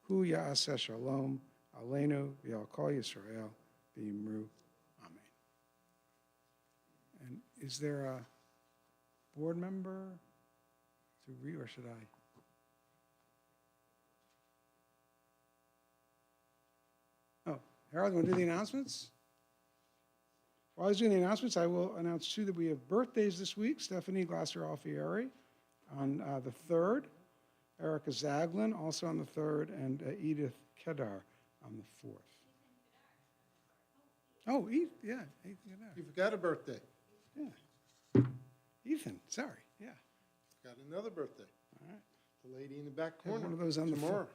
hu ya'aseh shalom, aleinu v'yal kol Yisrael v'imru amen. And is there a board member to read, or should I? Oh, Harold, you want to do the announcements? While I was doing the announcements, I will announce too that we have birthdays this week. Stephanie Glasser-Alfieri on the 3rd, Erica Zaglin also on the 3rd, and Edith Kedar on the 4th. Oh, Ethan, yeah, Ethan Kedar. You forgot a birthday. Yeah. Ethan, sorry, yeah. Got another birthday. All right. The lady in the back Have corner. one of those on the tomorrow.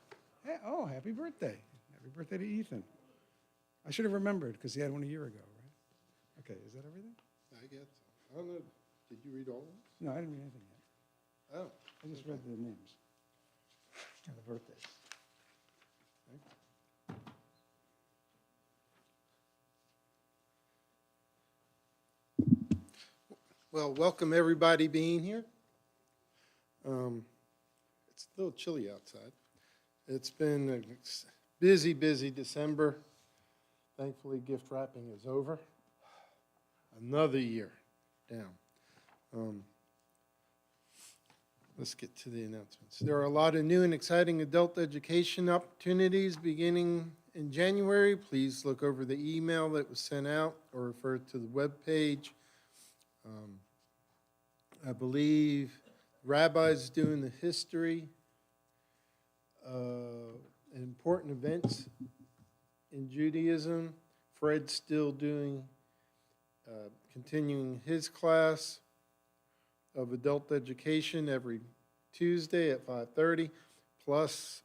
Hey, oh, happy birthday. Happy birthday to Ethan. I should have remembered because he had one a year ago, right? Okay, is that everything? I guess. I don't know. Did you read all of them? No, I didn't read anything yet. Oh. I just read the names and the birthdays. Well, welcome everybody being here. It's a little chilly outside. It's been a busy, busy December. Thankfully, gift wrapping is over. Another year down. Let's get to the announcements. There are a lot of new and exciting adult education opportunities beginning in January. Please look over the email that was sent out or refer to the webpage. I believe Rabbi's doing the history, important events in Judaism. Fred's still doing, continuing his class of adult education every Tuesday at 5:30. Plus,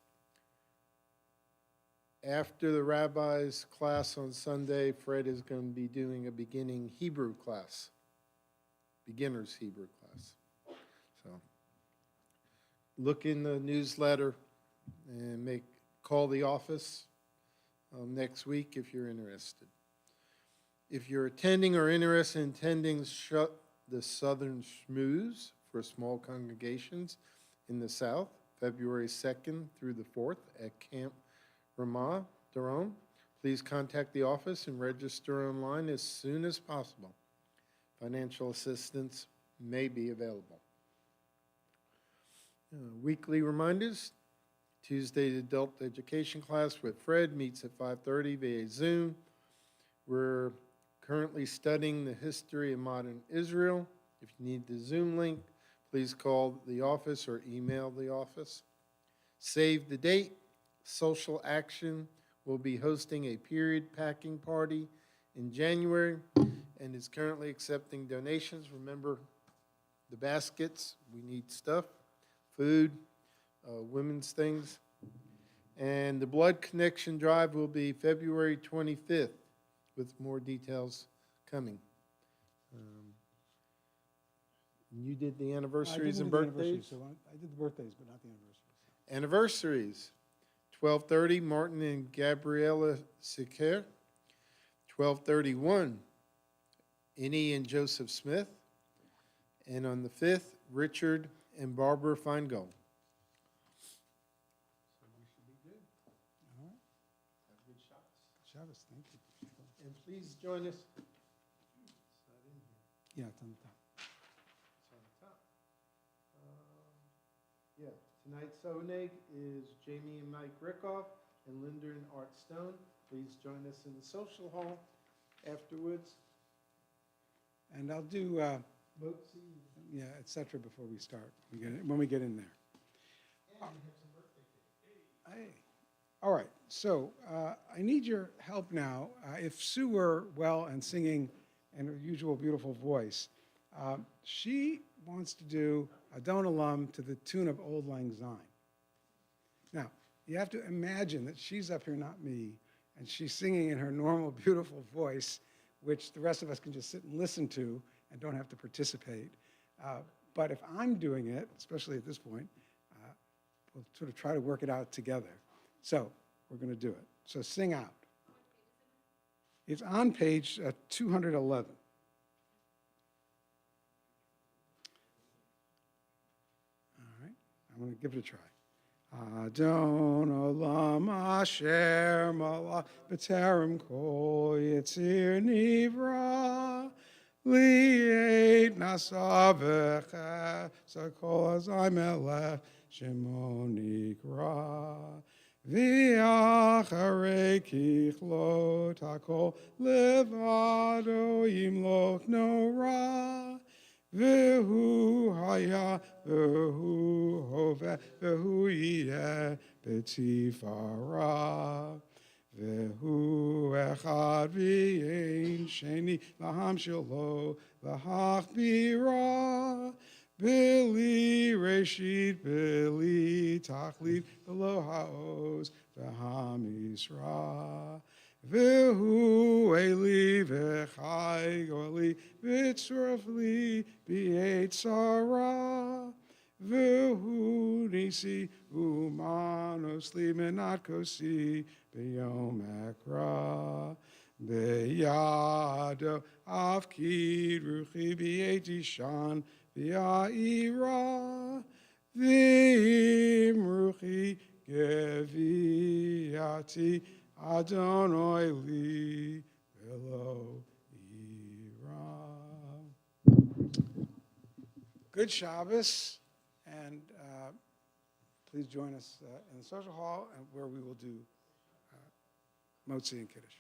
after the Rabbi's class on Sunday, Fred is going to be doing a beginning Hebrew class. Beginner's Hebrew class. So look in the newsletter and call the office next week if you're interested. If you're attending or interested in attending the Southern Schmooze for small congregations in the South, February 2nd through the 4th at Camp Ramah, Daron, please contact the office and register online as soon as possible. Financial assistance may be available. Weekly reminders. Tuesday's adult education class with Fred meets at 5:30 via Zoom. We're currently studying the history of modern Israel. If you need the Zoom link, please call the office or email the office. Save the date. Social Action will be hosting a period packing party in January and is currently accepting donations. Remember the baskets. We need stuff, food, women's things. And the Blood Connection Drive will be February 25th with more details coming. You did the anniversaries and birthdays? I did the birthdays, but not the anniversaries. Anniversaries. 12:30, Martin and Gabriella Siquer. 12:31, Innie and Joseph Smith. And on the 5th, Richard and Barbara Feingold. So we should be good. All right. And please join us. It's not in here. Yeah, it's on the top. It's on the top. Yeah, tonight's Oneg is Jamie and Mike Rickoff and Linda and Art Stone. Please join us in the social hall afterwards. And I'll do, Motzi. yeah, et cetera, before we start, when we get in there. And we have some birthday cake. Hey. All right, so I need your help now. If Sue were well and singing in her usual beautiful voice, she wants to do Adon Olam to the tune of Old Lang Syne. Now, you have to imagine that she's up here, not me, and she's singing in her normal beautiful voice, which the rest of us can just sit and listen to and don't have to participate. But if I'm doing it, especially at this point, we'll sort of try to work it out together. So we're going to do it. So sing out. It's on page 211. All right, I'm going to give it a try. Adon olam asher malach b'terem kol yitzir nivra li'et nasa v'chesed kol azay melech shemo nikra v'acharei kichlot hakol levado yimloch no ra Vehu haya, vehu hove, vehu yeh betifara. Vehu echad v'yein sheni laham shelo lahach bira. Bili reshit, bili tachlit, below ha'oz, v'ham Yisra. Vehu eli v'chai goli v'tzorf li b'yet tzara. Vehu nisi umanos li menat kosi b'yom ekra. B'yado avkid ruchi b'yet ishan v'ya'ira. V'im ruchi geviati Adonai li velo ira. Good Shabbos, and please join us in the social hall where we will do Motzi and Kiddush.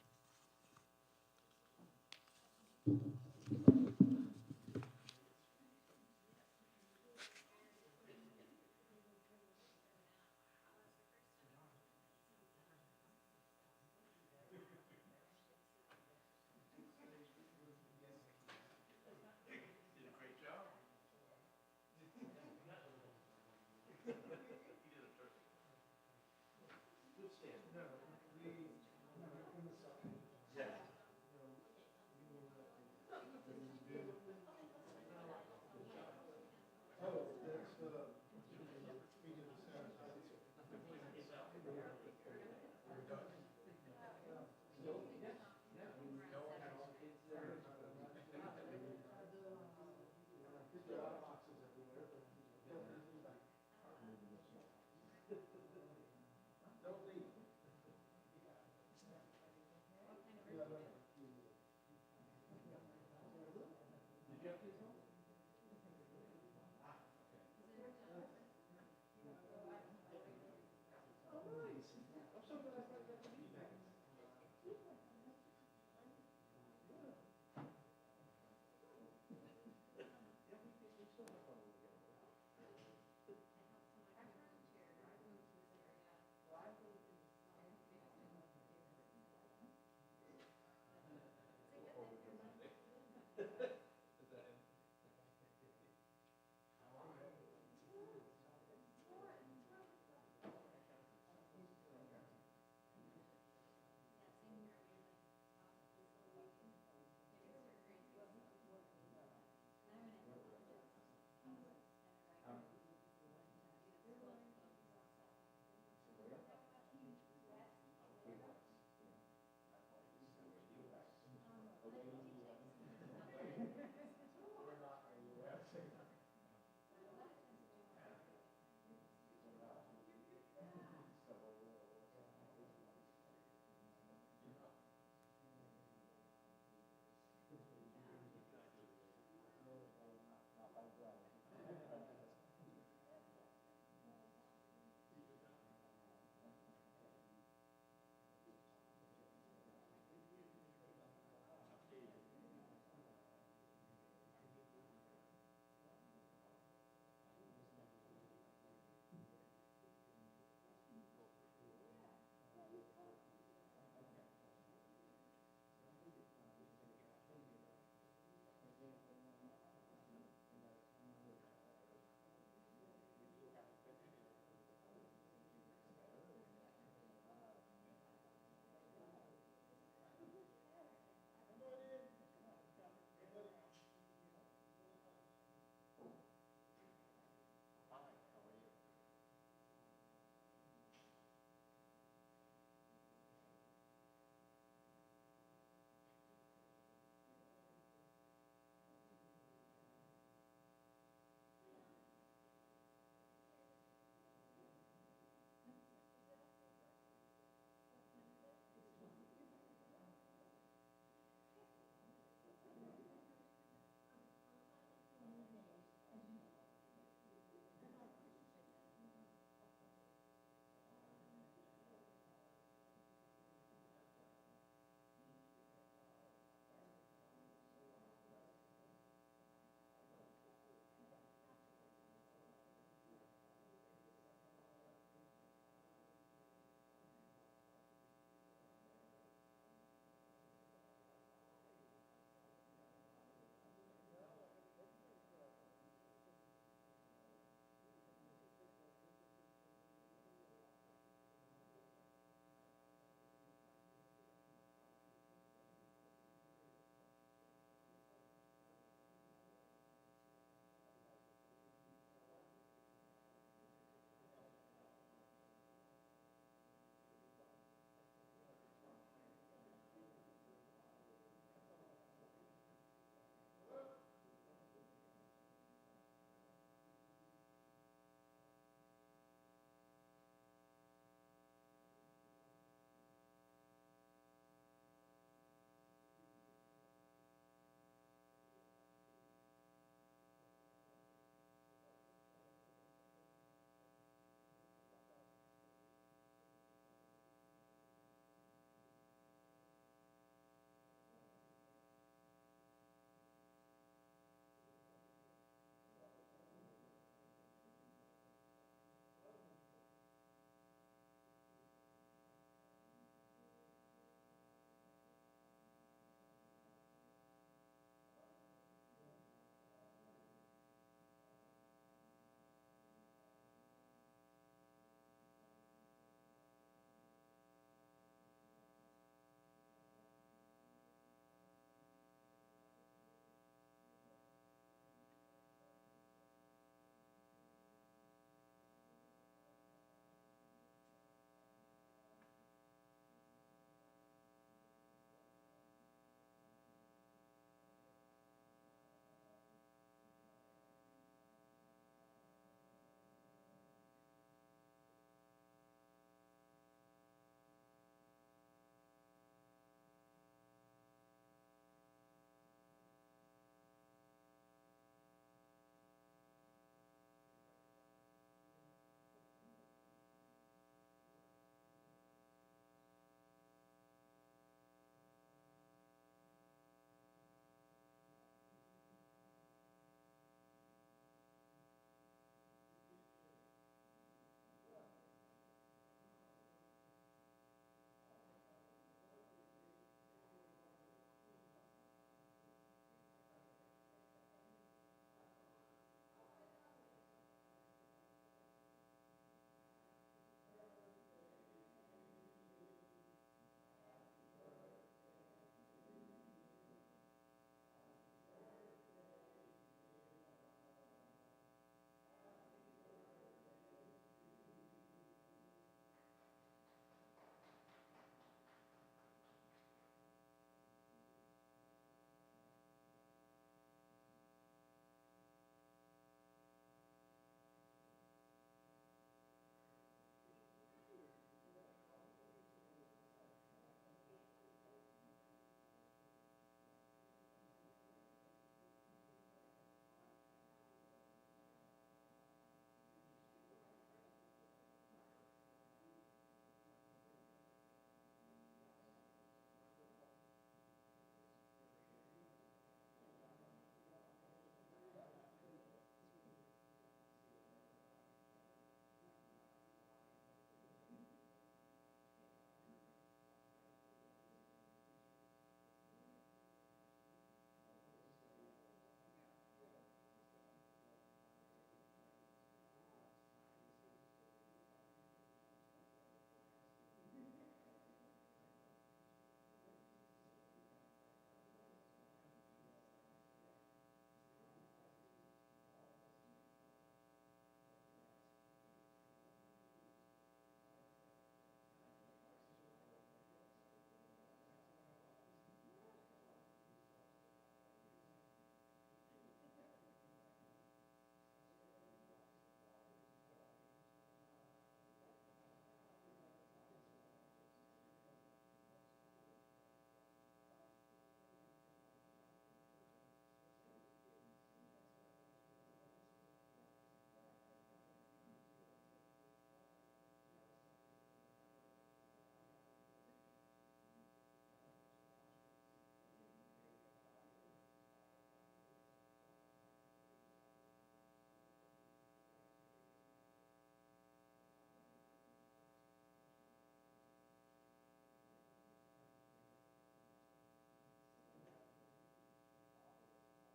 Don't leave.